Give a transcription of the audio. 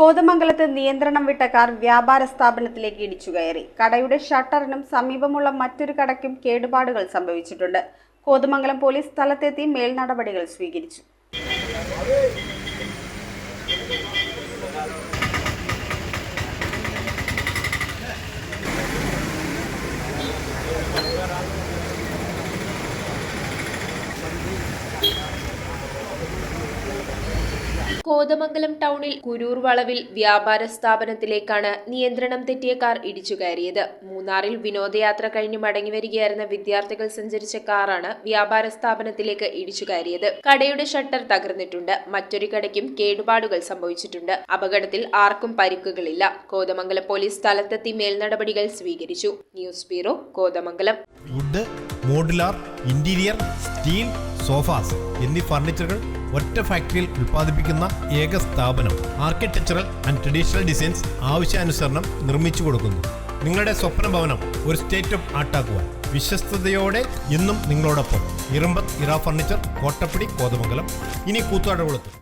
കോതമംഗലത്ത് നിയന്ത്രണം വിട്ട കാർ വ്യാപാര സ്ഥാപനത്തിലേക്ക് ഇടിച്ചുകയറി. കടയുടെ ഷട്ടറിനും സമീപമുള്ള മറ്റൊരു കടയ്ക്കും കേടുപാടുകൾ സംഭവിച്ചിട്ടുണ്ട്. കോതമംഗലം പോലീസ് സ്ഥലത്തെത്തി മേൽനടപടികൾ സ്വീകരിച്ചു. കോതമംഗലം ടൗണിൽ കുരൂർ വളവിൽ വ്യാപാര സ്ഥാപനത്തിലേക്കാണ് നിയന്ത്രണം തെറ്റിയ കാർ ഇടിച്ചു കയറിയത്. മൂന്നാറിൽ വിനോദയാത്ര കഴിഞ്ഞ് മടങ്ങിവരികയായിരുന്ന വിദ്യാർത്ഥികൾ സഞ്ചരിച്ച കാറാണ് വ്യാപാര സ്ഥാപനത്തിലേക്ക് ഇടിച്ചു കയറിയത്. കടയുടെ ഷട്ടർ തകർന്നിട്ടുണ്ട്. മറ്റൊരു കടയ്ക്കും കേടുപാടുകൾ സംഭവിച്ചിട്ടുണ്ട്. അപകടത്തിൽ ആർക്കും പരിക്കുകളില്ല. കോതമംഗലം പോലീസ് സ്ഥലത്തെത്തി മേൽനടപടികൾ സ്വീകരിച്ചു. News bureau, Kothamangalam. Wood, modular, interior, steel, sofas എന്നീ ഫർണിച്ചറുകൾ ഒറ്റ ഫാക്ടറിയിൽ ഉൽപ്പാദിപ്പിക്കുന്ന ഏക സ്ഥാപനം. ആർക്കിടെക്ചറൽ ആൻഡ് ട്രഡീഷണൽ ഡിസൈൻസ് ആവശ്യാനുസരണം നിർമ്മിച്ചു കൊടുക്കുന്നു. നിങ്ങളുടെ സ്വപ്ന ഭവനം ഒരു സ്റ്റേറ്റ് ഓഫ് ആർട്ടാക്കുവാൻ വിശ്വസ്തയോടെ എന്നും നിങ്ങളോടൊപ്പം. ഇറമ്പത്ത് ഇറ ഫർണിച്ചർ, കോട്ടപ്പടി, കോതമംഗലം. ഇനി കൂത്താട്ടുകുളത്ത്.